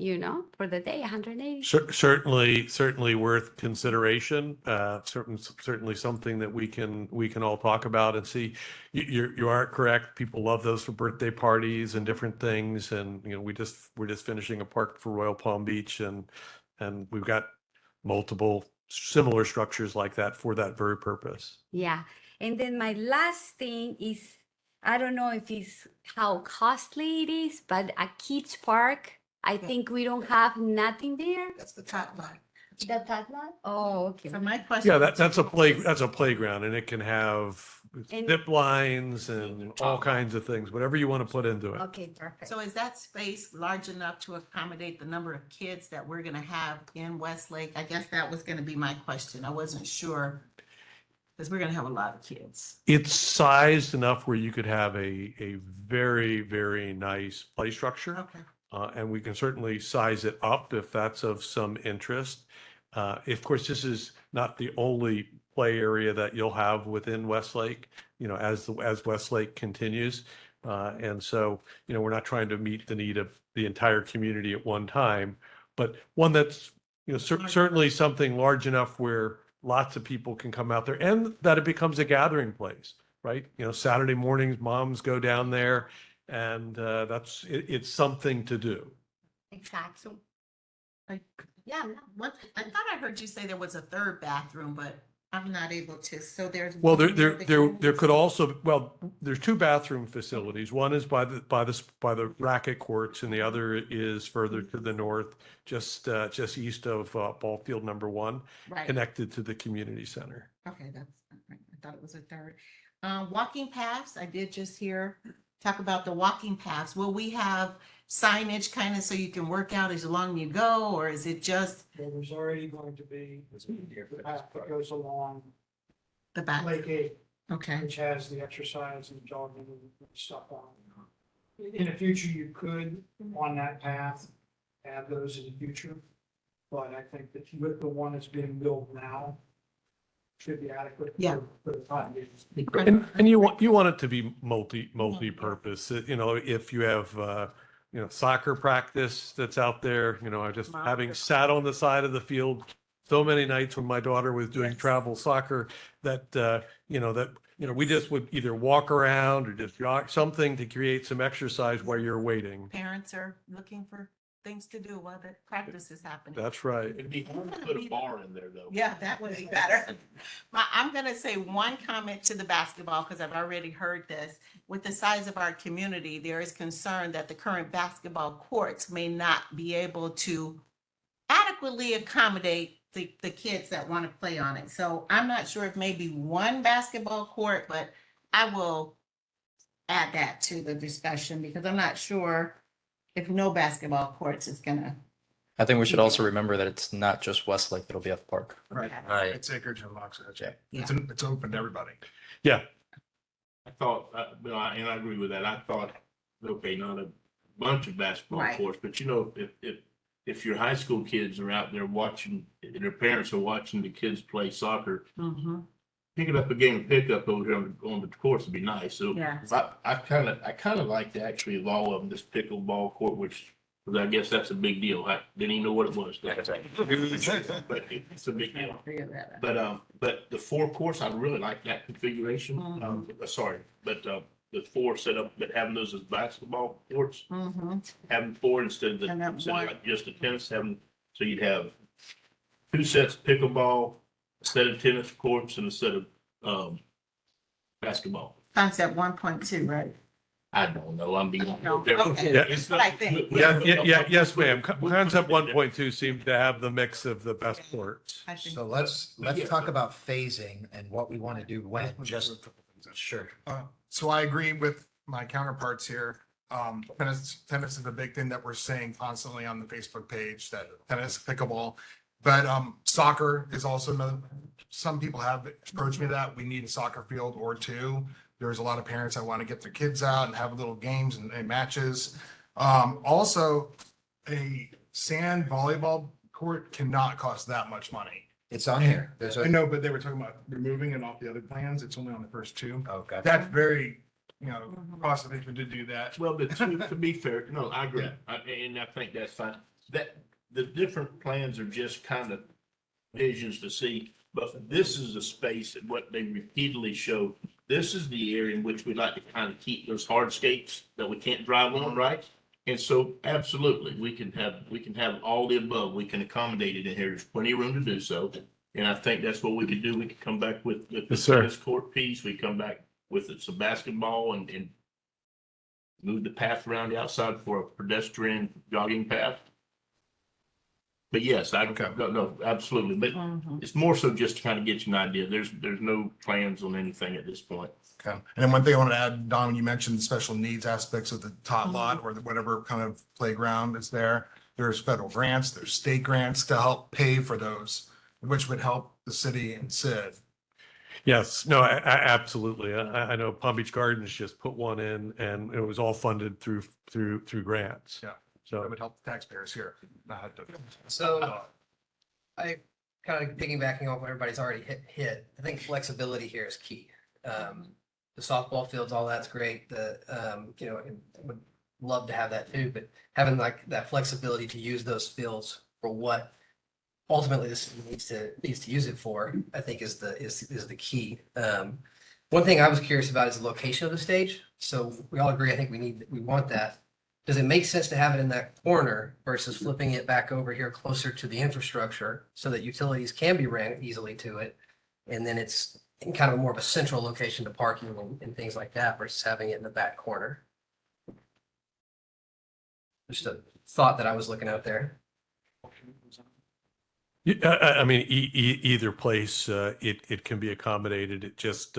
for the day, 180. Certainly worth consideration. Certainly something that we can all talk about and see. You are correct. People love those for birthday parties and different things. And we're just finishing a park for Royal Palm Beach, and we've got multiple similar structures like that for that very purpose. Yeah. And then my last thing is, I don't know if it's how costly it is, but a kids park, I think we don't have nothing there. That's the top line. The tot lot? Oh, okay. So my question. Yeah, that's a playground, and it can have And- zip lines and all kinds of things, whatever you want to put into it. Okay, perfect. So is that space large enough to accommodate the number of kids that we're gonna have in Westlake? I guess that was gonna be my question. I wasn't sure. Because we're gonna have a lot of kids. It's sized enough where you could have a very, very nice play structure. Okay. And we can certainly size it up if that's of some interest. Of course, this is not the only play area that you'll have within Westlake, as Westlake continues. And so, we're not trying to meet the need of the entire community at one time, but one that's, certainly something large enough where lots of people can come out there and that it becomes a gathering place, right? Saturday mornings, moms go down there, and it's something to do. Exactly. Like, Yeah, no. I thought I heard you say there was a third bathroom, but I'm not able to, so there's. Well, one near the there community could also, well, there's two bathroom facilities. One is by the racket courts and the other is further to the north, just east of ball field number 1, Right, connected to the community center. okay, that's, I thought it was a third. Walking paths, I did just hear, talk about the walking paths. Will we have signage kind of so you can work out as long as you go, or is it just There's already going to be the path that goes along the back? Lake 8, Okay, which has the exercise and jogging and stuff on. In the future, you could, on that path, add those in the future. But I think that with the one that's being built now, should be adequate. Yeah. For the time being. And you want it to be multi-purpose. You know, if you have soccer practice that's out there, I just Wow. having sat on the side of the field so many nights when my daughter was doing Yes. travel soccer that we just would either walk around or just jog, something to create some exercise while you're waiting. parents are looking for things to do while the practice is happening. That's right. It'd be hard to put a bar in there though. Yeah, that would be better. I'm gonna say one comment to the basketball, because I've already heard this. With the size of our community, there is concern that the current basketball courts may not be able to adequately accommodate the kids that want to play on it. So I'm not sure if maybe one basketball court, but I will add that to the discussion, because I'm not sure if no basketball courts is gonna. I think we should also remember that it's not just Westlake that'll be at the park. Right. It's acreage and Loxodge. Yeah. It's open to everybody. Yeah. I thought, and I agree with that. I thought, okay, not a bunch of basketball Right. courts, but if your high school kids are out there watching, and their parents are watching the kids play soccer, Mhm. picking up a game of pickup over here on the course would be nice. So Yeah. I kind of like to actually of all of them, this pickleball court, which, because I guess that's a big deal. I didn't even know what it was. But it's a big deal. Agree with that. But the 4 course, I really like that configuration. Sorry, but the 4 set up, but having those as basketball courts, Mhm. having 4 instead And that of one- like just a tennis, so you'd have 2 sets of pickleball, a set of tennis courts, and a set of basketball. Concept 1.2, right? I don't know. I'm being. No, okay. Yeah. It's What I think. Yes, ma'am. Concept 1.2 seemed to have the mix of the best courts. I think So let's talk about phasing and what we want to do when, just, sure. So I agree with my counterparts here. Tennis is the big thing that we're saying constantly on the Facebook page, that tennis, pickleball. But soccer is also another, some people have approached me that we need a soccer field or 2. There's a lot of parents that want to get their kids out and have little games and matches. Also, a sand volleyball court cannot cost that much money. It's on here. There's I a, know, but they were talking about removing it off the other plans. It's only on the first 2. okay. That's very, cost effective to do that. Well, but to be fair, no, I agree. And I think that's fine. That the different plans are just kind of visions to see, but this is a space that what they repeatedly show. This is the area in which we like to kind of keep those hardscapes that we can't drive on, right? And so absolutely, we can have all the above. We can accommodate it in here. There's plenty of room to do so. And I think that's what we could do. We could come back with the Yes, sir. tennis court piece. We come back with some basketball and move the path around the outside for a pedestrian jogging path. But yes, no, absolutely. But Mhm. it's more so just to kind of get you an idea. There's no plans on anything at this point. Okay. And then one thing I want to add, Don, you mentioned the special needs aspects of the tot lot or whatever kind of playground is there. There's federal grants, there's state grants to help pay for those, which would help the city and Sid. Yes, no, absolutely. I know Palm Beach Gardens just put one in and it was all funded through grants. Yeah. So That would help the taxpayers here. not have to- So I kind of piggybacking off what everybody's already hit. I think flexibility here is key. The softball fields, all that's great. I would love to have that too, but having like that flexibility to use those fields for what ultimately this needs to use it for, I think is the key. One thing I was curious about is the location of the stage. So we all agree, I think we want that. Does it make sense to have it in that corner versus flipping it back over here closer to the infrastructure so that utilities can be ran easily to it? And then it's in kind of more of a central location to parking and things like that versus having it in the back corner. Just a thought that I was looking out there. Yeah, I mean, either place, it can be accommodated. It just,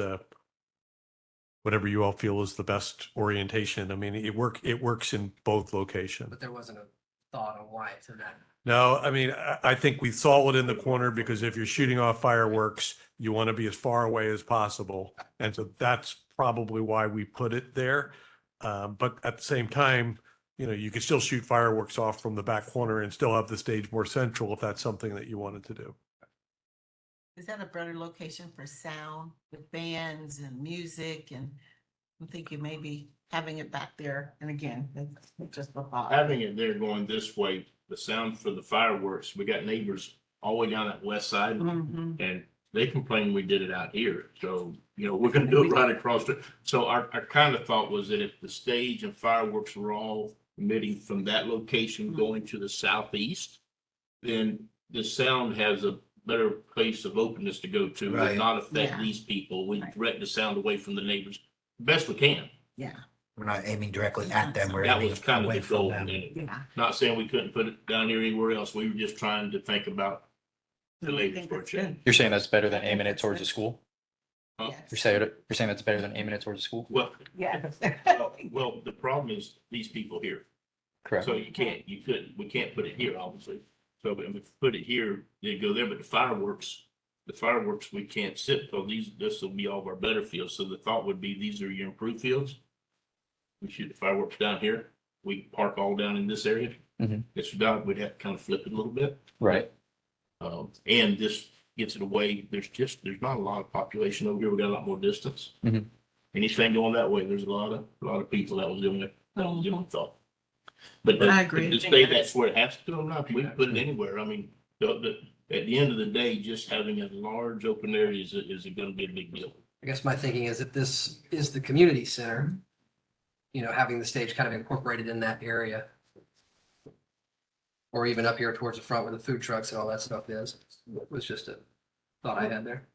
whatever you all feel is the best orientation. I mean, it works in both locations. But there wasn't a thought on why it's in that. No, I mean, I think we saw it in the corner because if you're shooting off fireworks, you want to be as far away as possible. And so that's probably why we put it there. But at the same time, you know, you could still shoot fireworks off from the back corner and still have the stage more central if that's something that you wanted to do. Is that a better location for sound with bands and music? And I'm thinking maybe having it back there. And again, that's just a thought. Having it there going this way, the sound for the fireworks, we got neighbors all the way down that west side Mhm. and they complain we did it out here. So, you know, we're gonna do it right across the, so our kind of thought was that if the stage and fireworks were all emitting from that location going to the southeast, then the sound has a better place of openness to go to Right. and not affect Yeah. these people. We Right. direct the sound away from the neighbors best we can. Yeah, We're not aiming directly at them. We're That aiming was kind of away the from goal. them. And yeah. not saying we couldn't put it down here anywhere else. We were just trying to think about the I neighbors think for a that's change. good. You're saying that's better than aiming it towards the school? Huh? Yes. You're saying that's better than aiming it towards the school? Well, Yes. well, the problem is these people here. Correct. So we can't put it here, obviously. So if we put it here, they go there, but the fireworks we can't sit, because this will be all of our better fields. So the thought would be, these are your improved fields. We shoot the fireworks down here. We park all down in this area. Mhm. It's done, we'd have to kind of flip it a little bit. Right. And this gets it away. There's not a lot of population over here. We got a lot more distance. Mhm. Anything going that way, there's a lot of people that was doing it, thought. But I agree. to say that's where it has to go, no, we can put it anywhere. I mean, at the end of the day, just having a large open area is gonna be a big deal. I guess my thinking is if this is the community center, you know, having the stage kind of incorporated in that area. Or even up here towards the front where the food trucks and all that stuff is, was just a thought I had there.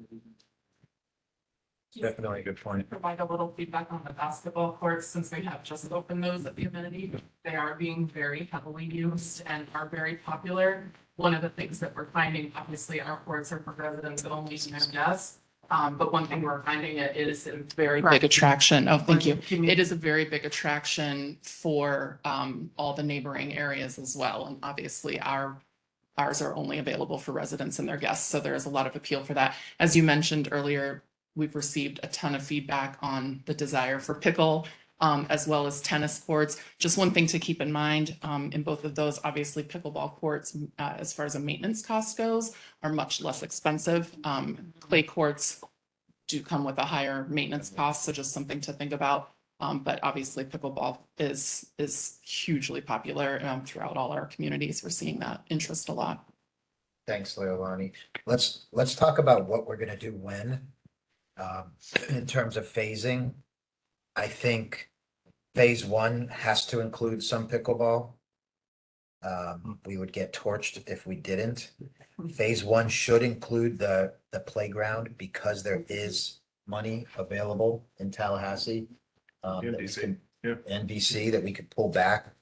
Definitely a good point. Provide a little feedback on the basketball courts, since we have just opened those at the amenity. They are being very heavily used and are very popular. One of the things that we're finding, obviously, our courts are for residents only and their guests. But one thing we're finding it is a very big attraction. Oh, thank you. It is a very big attraction for all the neighboring areas as well. And obviously ours are only available for residents and their guests. So there is a lot of appeal for that. As you mentioned earlier, we've received a ton of feedback on the desire for pickle, as well as tennis courts. Just one thing to keep in mind, in both of those, obviously pickleball courts, as far as a maintenance cost goes, are much less expensive. Clay courts do come with a higher maintenance cost, so just something to think about. But obviously pickleball is hugely popular throughout all our communities. We're seeing that interest a lot. Thanks, Leolani. Let's talk about what we're gonna do when. In terms of phasing, I think phase one has to include some pickleball. We would get torched if we didn't. Phase one should include the playground because there is money available in Tallahassee. NBC that we could pull back,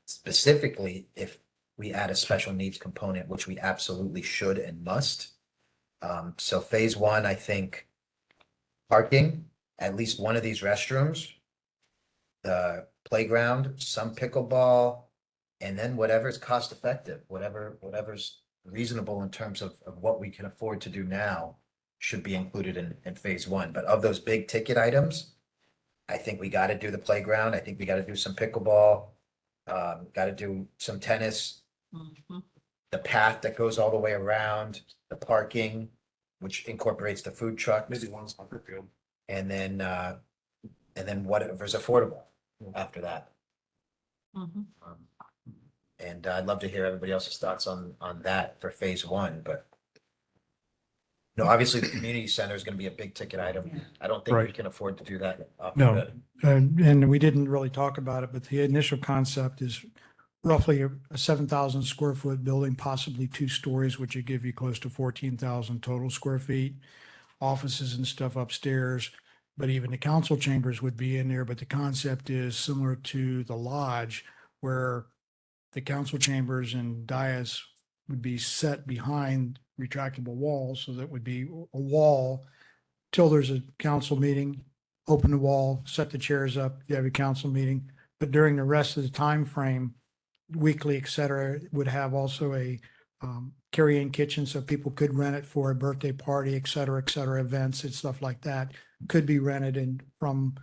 specifically if we add a special needs component, which we absolutely should and must. So phase one, I think parking, at least one of these restrooms, the playground, some pickleball, and then whatever's cost effective, whatever's reasonable in terms of what we can afford to do now should be included in phase one. But of those big ticket items, I think we got to do the playground. I think we got to do some pickleball, got to do some tennis, Mhm. the path that goes all the way around, the parking, which incorporates the food trucks. Maybe one soccer field. And then whatever's affordable after that. Mhm. And I'd love to hear everybody else's thoughts on that for phase one, but. No, obviously the community center is gonna be a big ticket item. I don't think we Right. can afford to do that. off the No. bat. And we didn't really talk about it, but the initial concept is roughly a 7,000 square foot building, possibly 2 stories, which would give you close to 14,000 total square feet. Offices and stuff upstairs, but even the council chambers would be in there. But the concept is similar to the lodge, where the council chambers and dais would be set behind retractable walls. So that would be a wall till there's a council meeting, open the wall, set the chairs up, you have a council meeting. But during the rest of the time frame, weekly, et cetera, would have also a carry-in kitchen, so people could rent it for a birthday party, et cetera, events and stuff like that could be rented and from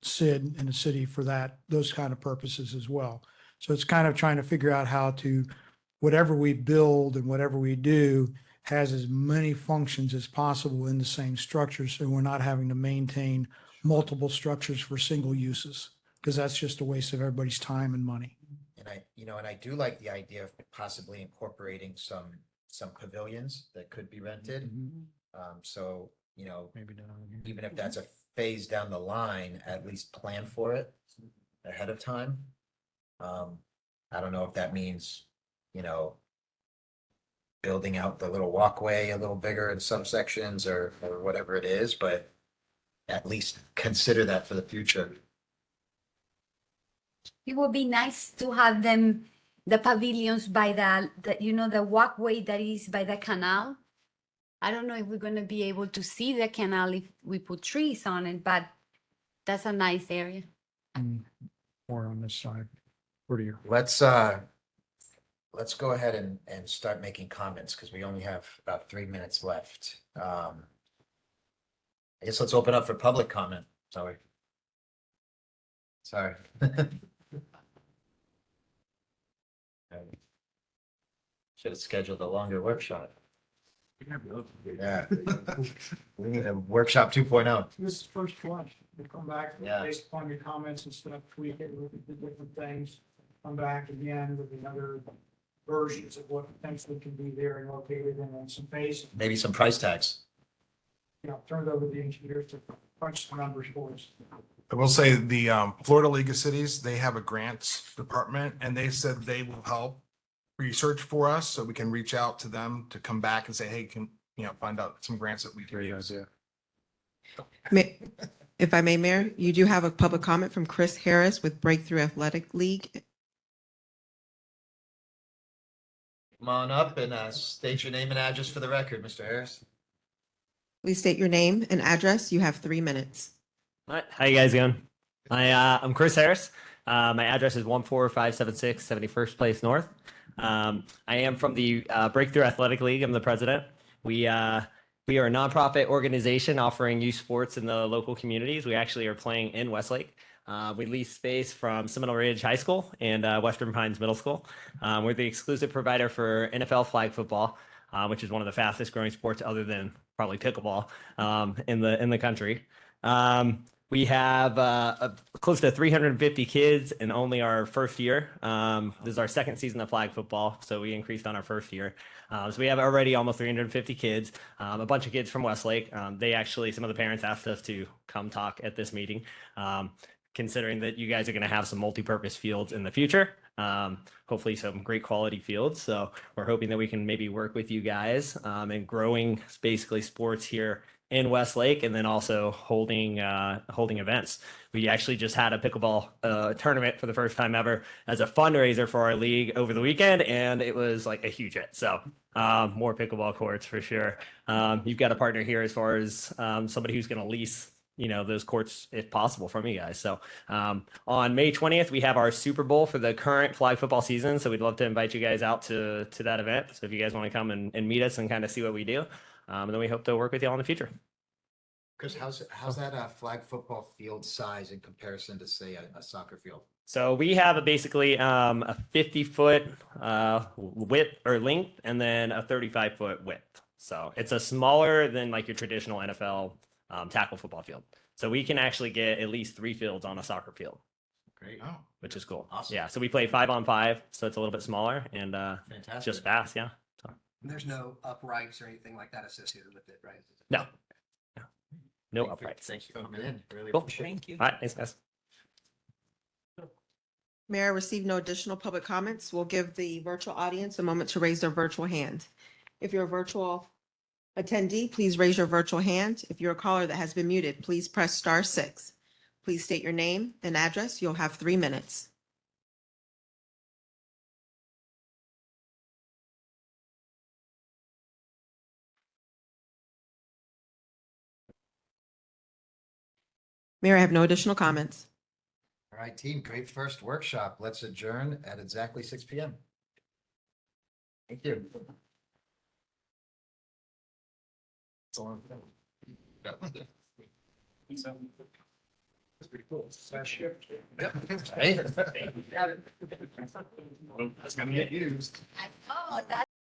Sid in the city for that, those kind of purposes as well. So it's kind of trying to figure out how to, whatever we build and whatever we do has as many functions as possible in the same structure, so we're not having to maintain multiple structures for single uses, because that's just a waste of everybody's time and money. And I do like the idea of possibly incorporating some pavilions that could be rented. So, Maybe not. even if that's a phase down the line, at least plan for it ahead of time. I don't know if that means, building out the little walkway a little bigger in some sections or whatever it is, but at least consider that for the future. It would be nice to have them, the pavilions by the walkway that is by the canal. I don't know if we're gonna be able to see the canal if we put trees on it, but that's a nice area. Or on this side. Where do you? Let's go ahead and start making comments because we only have about 3 minutes left. I guess let's open up for public comment. Sorry. Should have scheduled a longer workshop. Yeah. We need a workshop 2.0. This is first flush. We'll come back Yeah. based upon your comments and stuff, tweak it, look at the different things. Come back again with another versions of what potentially can be there and located and then some phase, Maybe some price tags. turn it over to the engineers to punch the numbers for us. I will say the Florida League of Cities, they have a grants department and they said they will help research for us so we can reach out to them to come back and say, hey, can, find out some grants that we can use. If I may, Mayor, you do have a public comment from Chris Harris with Breakthrough Athletic League. Come on up and state your name and address for the record, Mr. Harris. Please state your name and address. You have 3 minutes. All right. How you guys doing? I'm Chris Harris. My address is 14576 71st Place North. I am from the Breakthrough Athletic League. I'm the president. We are a nonprofit organization offering youth sports in the local communities. We actually are playing in Westlake. We lease space from Seminole Ridge High School and Western Pines Middle School. We're the exclusive provider for NFL flag football, which is one of the fastest growing sports other than probably pickleball in the country. We have close to 350 kids in only our first year. This is our second season of flag football, so we increased on our first year. So we have already almost 350 kids, a bunch of kids from Westlake. Some of the parents asked us to come talk at this meeting, considering that you guys are going to have some multi-purpose fields in the future. Hopefully some great quality fields. So we're hoping that we can maybe work with you guys in growing basically sports here in Westlake, and then also holding events. We actually just had a pickleball tournament for the first time ever as a fundraiser for our league over the weekend, and it was like a huge hit. So more pickleball courts for sure. You've got a partner here as far as somebody who's going to lease those courts if possible from you guys. So on May 20th, we have our Super Bowl for the current flag football season. So we'd love to invite you guys out to that event. So if you guys want to come and meet us and kind of see what we do, and then we hope to work with you all in the future. Chris, how's that flag football field size in comparison to, say, a soccer field? So we have basically a 50-foot width or length, and then a 35-foot width. So it's a smaller than like your traditional NFL tackle football field. So we can actually get at least 3 fields on a soccer field. Great. Which is cool. Awesome. Yeah. So we play 5-on-5, so it's a little bit smaller and Fantastic. just fast. Yeah. So. There's no uprights or anything like that associated with it, right? No. No uprights. Thanks for coming in. Really Cool. appreciate it. Thank you. All right. Thanks, guys. Mayor, I received no additional public comments. We'll give the virtual audience a moment to raise their virtual hand. If you're a virtual attendee, please raise your virtual hand. If you're a caller that has been muted, please press *6. Please state your name and address. You'll have 3 minutes. Mayor, I have no additional comments. All right, team, great first workshop. Let's adjourn at exactly 6 p.m. Thank you. That's pretty cool. Hey. That's gonna get used. Oh,